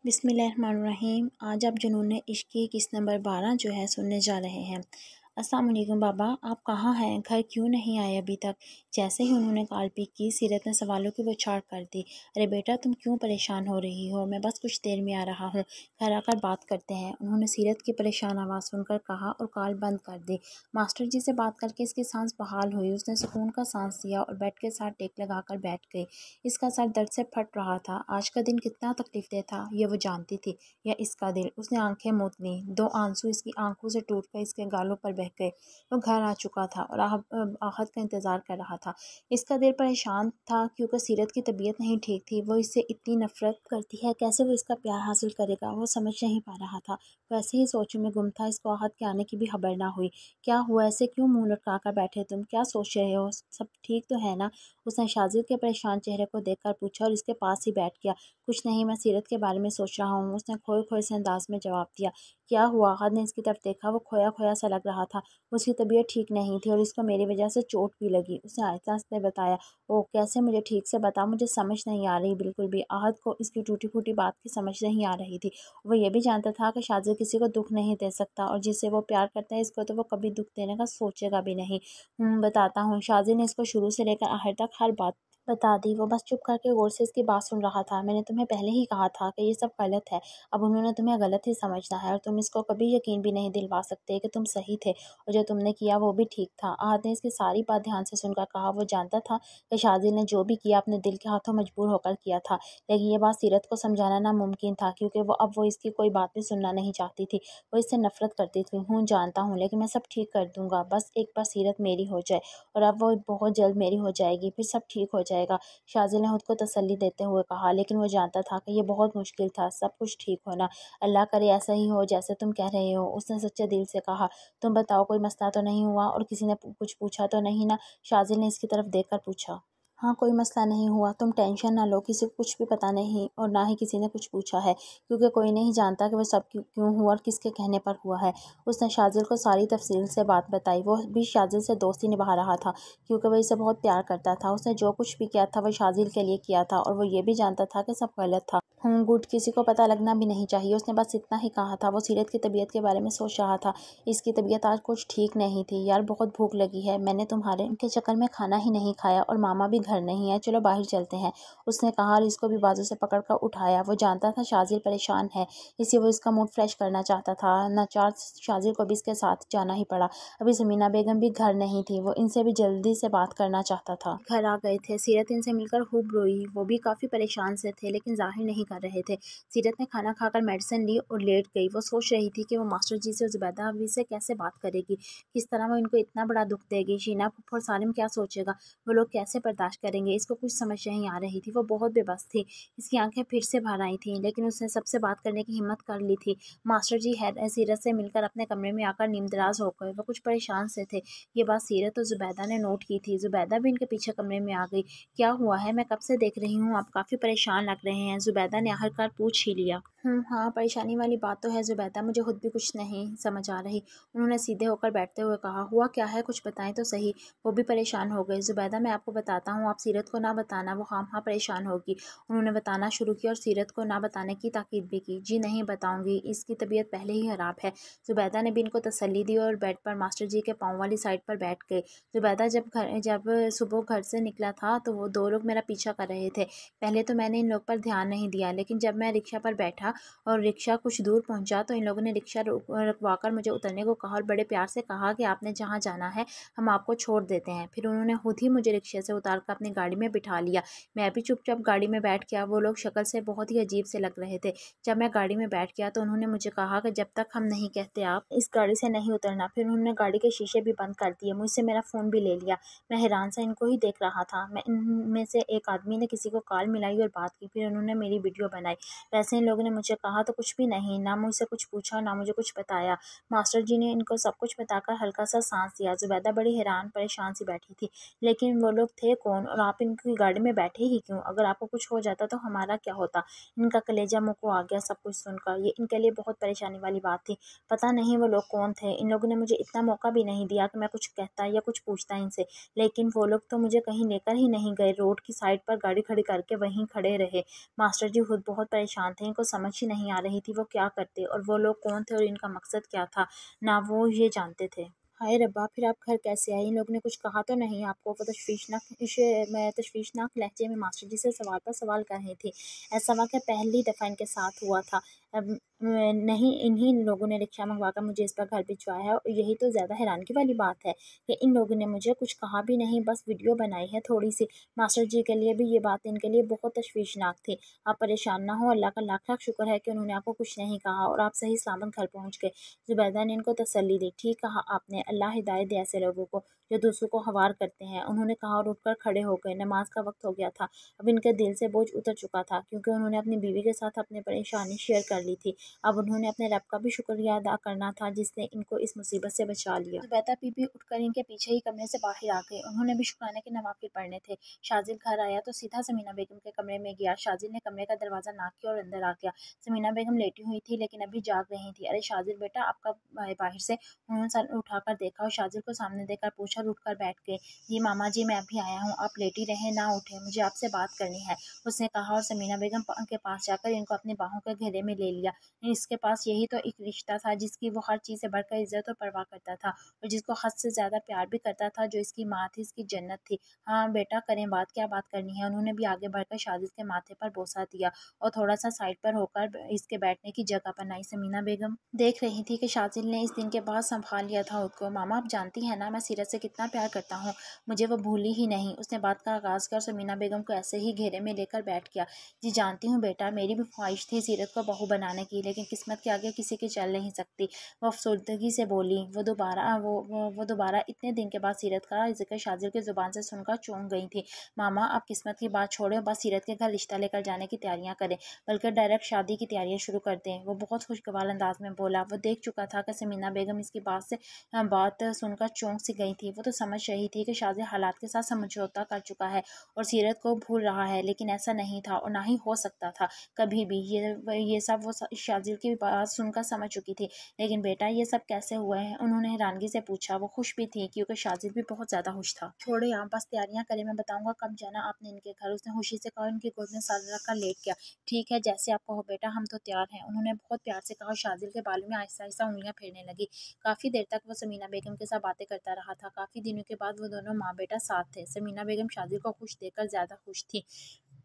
बिस्मिल्लाहिर्रहमानिर्रहीम। आज आप जुनून इश्क की किस्त नंबर 12 जो है सुनने जा रहे हैं। अस्सलाम वालेकुम बाबा, आप कहाँ हैं? घर क्यों नहीं आए अभी तक? जैसे ही उन्होंने कॉल पिक की, सीरत ने सवालों की बौछार कर दी। अरे बेटा, तुम क्यों परेशान हो रही हो? मैं बस कुछ देर में आ रहा हूँ, घर आकर बात करते हैं। उन्होंने सीरत की परेशान आवाज़ सुनकर कहा और कॉल बंद कर दी। मास्टर जी से बात करके इसकी सांस बहाल हुई। उसने सुकून का सांस लिया और बेड के साथ टेक लगाकर बैठ गई। इसका सर दर्द से फट रहा था। आज का दिन कितना तकलीफदेह था ये वो जानती थी, या इसका दिल। उसने आंखें मूंद लीं। 2 आंसू इसकी आंखों से टूटकर इसके गालों पर बह गए। वो घर आ चुका था और आहत का इंतज़ार कर रहा था। इसका दिल परेशान था क्योंकि सीरत की तबीयत नहीं ठीक थी। वो इससे इतनी नफरत करती है, कैसे वो इसका प्यार हासिल करेगा? वो समझ नहीं पा रहा था। वैसे ही सोचों में गुम था। इसको आहत के आने की भी खबर ना हुई। क्या हुआ? ऐसे क्यों मुंह लटका कर बैठे तुम? क्या सोच रहे हो? सब ठीक तो है ना? उसने शाजिद के परेशान चेहरे को देखकर पूछा और इसके पास ही बैठ गया। कुछ नहीं, मैं सीरत के बारे में सोच रहा हूँ, उसने खोए खोए से अंदाज में जवाब दिया। क्या हुआ? आहत ने इसकी तरफ देखा। वो खोया खोया सा लग रहा था। उसकी तबीयत ठीक नहीं थी और इसको मेरी वजह से चोट भी लगी। उसने आहिस्ता से बताया। ओह, कैसे? मुझे ठीक से बता, मुझे समझ नहीं आ रही बिल्कुल भी। आहत को इसकी टूटी फूटी बात की समझ नहीं आ रही थी। वो ये भी जानता था कि शाजिद किसी को दुख नहीं दे सकता, और जिससे वो प्यार करता है इसको तो वो कभी दुख देने का सोचेगा भी नहीं। बताता हूँ। शाजिद ने इसको शुरू से लेकर आखिर तक हर बात बता दी। वो बस चुप करके गौर से इसकी बात सुन रहा था। मैंने तुम्हें पहले ही कहा था कि ये सब गलत है। अब उन्होंने तुम्हें गलत ही समझना है, और तुम इसको कभी यकीन भी नहीं दिलवा सकते कि तुम सही थे और जो तुमने किया वो भी ठीक था। आहत ने इसकी सारी बात ध्यान से सुनकर कहा। वो जानता था कि शाजिद ने जो भी किया अपने दिल के हाथों मजबूर होकर किया था, लेकिन ये बात सीरत को समझाना नामुमकिन था, क्योंकि वो इसकी कोई बात भी सुनना नहीं चाहती थी। वो इससे नफरत करती थी। जानता हूँ, लेकिन मैं सब ठीक कर दूंगा। बस एक बार सीरत मेरी हो जाए, और अब वो बहुत जल्द मेरी हो जाएगी, फिर सब ठीक हो जाएगा। शाजिद ने खुद को तसल्ली देते हुए कहा, लेकिन वो जानता था कि ये बहुत मुश्किल था सब कुछ ठीक होना। अल्लाह करे ऐसा ही हो जैसे तुम कह रहे हो, उसने सच्चे दिल से कहा। तुम बताओ, कोई मसला तो नहीं हुआ और किसी ने कुछ पूछा तो नहीं ना? शाजिद ने इसकी तरफ देखकर पूछा। हाँ, कोई मसला नहीं हुआ, तुम टेंशन ना लो। किसी को कुछ भी पता नहीं, और ना ही किसी ने कुछ पूछा है, क्योंकि कोई नहीं जानता कि वो सब क्यों हुआ और किसके कहने पर हुआ है। उसने शाजिद को सारी तफसील से बात बताई। वो भी शाजिद से दोस्ती निभा रहा था, क्योंकि वह इसे बहुत प्यार करता था। उसने जो कुछ भी किया था वह शाजिद के लिए किया था, और वो ये भी जानता था कि सब गलत था। गुड, किसी को पता लगना भी नहीं चाहिए। उसने बस इतना ही कहा था। वो सीरत की तबीयत के बारे में सोच रहा था। इसकी तबीयत आज कुछ ठीक नहीं थी। यार, बहुत भूख लगी है। मैंने तुम्हारे के चक्कर में खाना ही नहीं खाया, और मामा भी घर नहीं है। चलो बाहर चलते हैं, उसने कहा और इसको भी बाजू से पकड़कर उठाया। वो जानता था शाजिद परेशान है, इसलिए वो इसका मूड फ्रेश करना चाहता था। नाचार शाजिद को भी इसके साथ जाना ही पड़ा। अभी समीना बेगम भी घर नहीं थी। वो इनसे भी जल्दी से बात करना चाहता था। घर आ गए थे। सीरत इनसे मिलकर खूब रोई। वो भी काफ़ी परेशान से थे, लेकिन जाहिर नहीं कर रहे थे। सीरत ने खाना खाकर मेडिसिन ली और लेट गई। वो सोच रही थी कि वो मास्टर जी से और जुबैदा अभी से कैसे बात करेगी, किस तरह वो इनको इतना बड़ा दुख देगी। शीना फुफ्फो और सालिम क्या सोचेगा, वो लोग कैसे बर्दाश्त करेंगे। इसको कुछ समझ नहीं आ रही थी। वो बहुत बेबस थी। इसकी आंखें फिर से भर आई थीं, लेकिन उसने सबसे बात करने की हिम्मत कर ली थी। मास्टर जी सीरत से मिलकर अपने कमरे में आकर नीमदराज हो गए। वो कुछ परेशान से थे। ये बात सीरत और जुबैदा ने नोट की थी। जुबैदा भी इनके पीछे कमरे में आ गई। क्या हुआ है? मैं कब से देख रही हूँ, आप काफ़ी परेशान लग रहे हैं। जुबैदा ने आखिरकार पूछ ही लिया। हाँ, परेशानी वाली बात तो है जुबैदा, मुझे खुद भी कुछ नहीं समझ आ रही। उन्होंने सीधे होकर बैठते हुए कहा। हुआ क्या है? कुछ बताएं तो सही। वो भी परेशान हो गए। जुबैदा, मैं आपको बताता हूँ, आप सीरत को ना बताना, वो खामखा परेशान होगी। उन्होंने बताना शुरू किया और सीरत को ना बताने की ताकीद भी की। जी नहीं बताऊंगी, इसकी तबीयत पहले ही खराब है। जुबैदा ने भी इनको तसल्ली दी और बेड पर मास्टर जी के पाँव वाली साइड पर बैठ गए। जुबैदा, जब सुबह घर से निकला था तो वो 2 लोग मेरा पीछा कर रहे थे। पहले तो मैंने इन लोग पर ध्यान नहीं दिया, लेकिन जब मैं रिक्शा पर बैठा और रिक्शा कुछ दूर पहुंचा तो इन लोगों ने रिक्शा रुकवाकर मुझे उतरने को कहा और बड़े प्यार से कहा कि आपने जहाँ जाना है हम आपको छोड़ देते हैं। फिर उन्होंने खुद ही मुझे रिक्शे से उतार कर अपनी गाड़ी में बिठा लिया। मैं भी चुपचाप गाड़ी में बैठ गया। वो लोग शक्ल से बहुत ही अजीब से लग रहे थे। जब मैं गाड़ी में बैठ गया तो उन्होंने मुझे कहा कि जब तक हम नहीं कहते आप इस गाड़ी से नहीं उतरना। फिर उन्होंने गाड़ी के शीशे भी बंद कर दिए। मुझसे मेरा फ़ोन भी ले लिया। मैं हैरान से इनको ही देख रहा था। मैं इनमें से एक आदमी ने किसी को कॉल मिलाई और बात की। फिर उन्होंने मेरी वीडियो बनाई। वैसे इन लोगों ने मुझे कहा तो कुछ भी नहीं, ना मुझसे कुछ पूछा ना मुझे कुछ बताया। मास्टर जी ने इनको सब कुछ बताकर हल्का सा सांस लिया। जुबैदा बड़ी हैरान परेशान सी बैठी थी। लेकिन वो लोग थे कौन, और आप इनकी गाड़ी में बैठे ही क्यों? अगर आपको कुछ हो जाता तो हमारा क्या होता? इनका कलेजा मुँह को आ गया सब कुछ सुनकर। ये इनके लिए बहुत परेशानी वाली बात थी। पता नहीं वो लोग कौन थे। इन लोगों ने मुझे इतना मौका भी नहीं दिया कि मैं कुछ कहता या कुछ पूछता इनसे। लेकिन वो लोग तो मुझे कहीं लेकर ही नहीं गए। रोड की साइड पर गाड़ी खड़ी करके वहीं खड़े रहे। मास्टर जी खुद बहुत परेशान थे। इनको समझ समझ ही नहीं आ रही थी वो क्या करते और वो लोग कौन थे और इनका मकसद क्या था, ना वो ये जानते थे। हाय रब्बा, फिर आप घर कैसे आए? इन लोगों ने कुछ कहा तो नहीं आपको? वो तशवीशनाक लहजे में मास्टर जी से सवाल पर सवाल कर रही थी। ऐसा वाक़या पहली दफ़ा इनके साथ हुआ था। अब नहीं, इन्हीं लोगों ने रिक्शा मंगवाकर मुझे इस पर घर भिजवाया है और यही तो ज़्यादा हैरानी वाली बात है कि इन लोगों ने मुझे कुछ कहा भी नहीं, बस वीडियो बनाई है थोड़ी-सी। मास्टर जी के लिए भी ये बात इनके लिए बहुत तशवीशनाक थी। आप परेशान ना हो, अल्लाह का लाख-लाख शुक्र है कि उन्होंने आपको कुछ नहीं कहा और आप सही सलामत घर पहुँच गए। ज़ुबैदा ने इनको तसल्ली दी। ठीक कहा आपने, अल्लाह हिदायत दे ऐसे लोगों को जो दूसरों को हवार करते हैं। उन्होंने कहा और उठकर खड़े हो गए। नमाज का वक्त हो गया था। अब इनके दिल से बोझ उतर चुका था क्योंकि उन्होंने अपनी बीवी के साथ अपनी परेशानी शेयर कर ली थी। अब उन्होंने अपने रब का भी शुक्रिया अदा करना था जिसने इनको इस मुसीबत से बचा लिया। ज़ुबैदा बीबी उठकर इनके पीछे ही कमरे से बाहर आ गई। उन्होंने भी शुक्राने के नवाफिल पढ़ने थे। शाजिल घर आया तो सीधा समीना बेगम के कमरे में गया। शाजिल ने कमरे का दरवाज़ा नाक किया और अंदर आ गया। समीना बेगम लेटी हुई थी लेकिन अभी जाग रही थी। अरे शाजिल बेटा, आप कब आए बाहर से? उन्होंने सर उठाकर देखा और शाजिल को सामने देखकर पूछा और उठकर बैठ गए। जी मामा जी, मैं अभी आया हूँ, आप लेटी रहें, ना उठे, मुझे आपसे बात करनी है, उसने कहा और समीना बेगम के पास जाकर इनको अपनी बाहों के घेरे में ले लिया। इसके पास यही तो एक रिश्ता था जिसकी वो हर चीज़ से बढ़कर इज्जत और परवाह करता था और जिसको हद से ज़्यादा प्यार भी करता था, जो इसकी माँ थी, इसकी जन्नत थी। हाँ बेटा, करें बात, क्या बात करनी है? उन्होंने भी आगे बढ़कर शाजिद के माथे पर बोसा दिया और थोड़ा सा साइड पर होकर इसके बैठने की जगह बनाई। समीना बेगम देख रही थी कि शाजिल ने इस दिन के बाद संभाल लिया था उसको। मामा, आप जानती हैं ना मैं सीरत से कितना प्यार करता हूँ, मुझे वो भूली ही नहीं। उसने बात का आगाज़ कर समीना बेगम को ऐसे ही घेरे में लेकर बैठ गया। जी जानती हूँ बेटा, मेरी भी ख्वाहिश थी सीरत को बहू बनाने की, लेकिन किस्मत के आगे किसी की चल नहीं सकती। वो अफसरदगी से बोली। वो दोबारा इतने दिन के बाद सीरत का जिक्र शाजिल की ज़ुबान से सुनकर चौंक गई थी। मामा, आप किस्मत की बात छोड़ें, बस सीरत के घर रिश्ता लेकर जाने की तैयारियां करें, बल्कि डायरेक्ट शादी की तैयारियां शुरू कर दें। वो बहुत खुशगवार अंदाज में बोला। वो देख चुका था कि समीना बेगम इसकी बात सुनकर चौंक सी गई थी। वो तो समझ रही थी कि शाजिल हालात के साथ समझौता कर चुका है और सीरत को भूल रहा है, लेकिन ऐसा नहीं था और ना ही हो सकता था कभी भी। ये सब वो शाजिल की बात सुनकर समझ चुकी थी। लेकिन बेटा, ये सब कैसे हुआ है? उन्होंने हैरानगी से पूछा। वो खुश भी थी क्योंकि शाजिल भी बहुत ज़्यादा खुश था। छोड़ो, आप बस तैयारियां करें, मैं बताऊंगा कब जाना आपने इनके घर, उसने खुशी से कहा। उनकी गोद में सर रख कर लेट गया। ठीक है, जैसे आप कहो बेटा, हम तो तैयार हैं, उन्होंने बहुत प्यार से कहा। शाजिल के बालों में आहिस्ता आहिस्ता उंगलियां फेरने लगी। काफ़ी देर तक वो समीना बेगम के साथ बातें करता रहा था। काफ़ी दिनों के बाद वो दोनों माँ बेटा साथ थे। समीना बेगम शाजिल को खुश देखकर ज़्यादा खुश थी।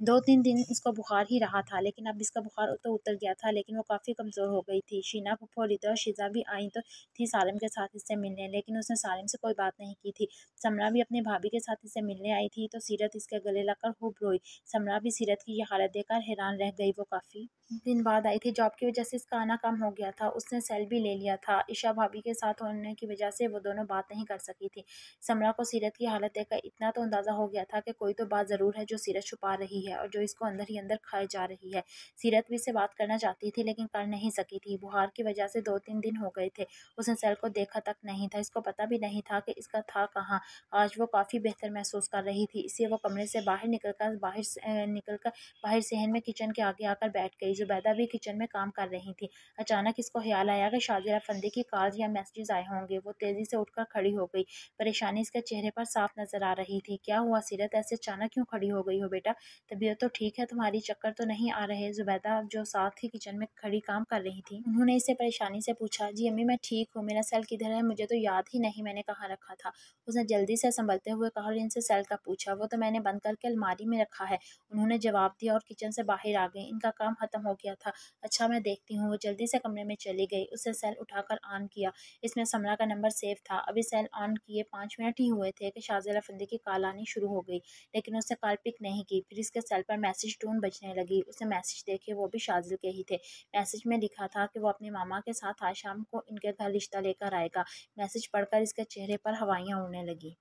2-3 दिन इसको बुखार ही रहा था, लेकिन अब इसका बुखार तो उतर गया था, लेकिन वो काफ़ी कमज़ोर हो गई थी। शीना फूफो, रिता और शीज़ा भी आई तो थी सारिम के साथ इससे मिलने, लेकिन उसने सारिम से कोई बात नहीं की थी। समरा भी अपनी भाभी के साथ इससे मिलने आई थी तो सीरत इसके गले लगकर खूब रोई। समरा भी सीरत की ये हालत देखकर हैरान रह गई। वो काफ़ी दिन बाद आई थी, जॉब की वजह से इसका आना कम हो गया था। उसने सेल भी ले लिया था। ईशा भाभी के साथ होने की वजह से वो दोनों बात नहीं कर सकी थी। समरा को सीरत की हालत देखकर इतना तो अंदाज़ा हो गया था कि कोई तो बात ज़रूर है जो सीरत छुपा रही है और जो इसको अंदर ही अंदर खाए जा रही है। सीरत भी इससे बात करना चाहती थी लेकिन कर नहीं सकी थी। बुखार की वजह से 2-3 दिन हो गए थे। उसने सेल को देखा तक नहीं था। इसको पता भी नहीं था कि इसका था कहाँ। आज वो काफ़ी बेहतर महसूस कर रही थी, इसलिए वो कमरे से निकलकर बाहर सहन में किचन के आगे आकर बैठ गई। जुबैदा भी किचन में काम कर रही थी। अचानक इसको ख्याल आया कि शाजिल अफंदी की कॉल या मैसेजेस आए होंगे। वो तेज़ी से उठकर खड़ी हो गई। परेशानी इसके चेहरे पर साफ नजर आ रही थी। क्या हुआ सीरत, ऐसे अचानक क्यों खड़ी हो गई हो बेटा? तबीयत तो ठीक है तुम्हारी, चक्कर तो नहीं आ रहे? जुबैदा जो साथ ही किचन में खड़ी काम कर रही थी, उन्होंने इसे परेशानी से पूछा। जी अम्मी, मैं ठीक हूँ, मेरा सेल किधर है? मुझे तो याद ही नहीं मैंने कहाँ रखा था, उसने जल्दी से संभलते हुए कहा। और इनसे सेल का पूछा। वो तो मैंने बंद करके अलमारी में रखा है, उन्होंने जवाब दिया और किचन से बाहर आ गई। इनका काम खत्म हो गया था। अच्छा, मैं देखती हूँ। वो जल्दी से कमरे में चली गई। उसे सेल उठाकर ऑन किया। इसमें समरा का नंबर सेव था। अभी सेल ऑन किए 5 मिनट ही हुए थे कि शाजिल अफंदी की कॉल आनी शुरू हो गई, लेकिन उसने कॉल पिक नहीं की। फिर इसके सेल पर मैसेज टून बजने लगी। उसने मैसेज देखे, वो भी शाजिल के ही थे। मैसेज में लिखा था कि वो अपनी मामा के साथ आज शाम को इनके घर रिश्ता लेकर आएगा। मैसेज पढ़कर इसके चेहरे पर हवाइयाँ उड़ने लगी।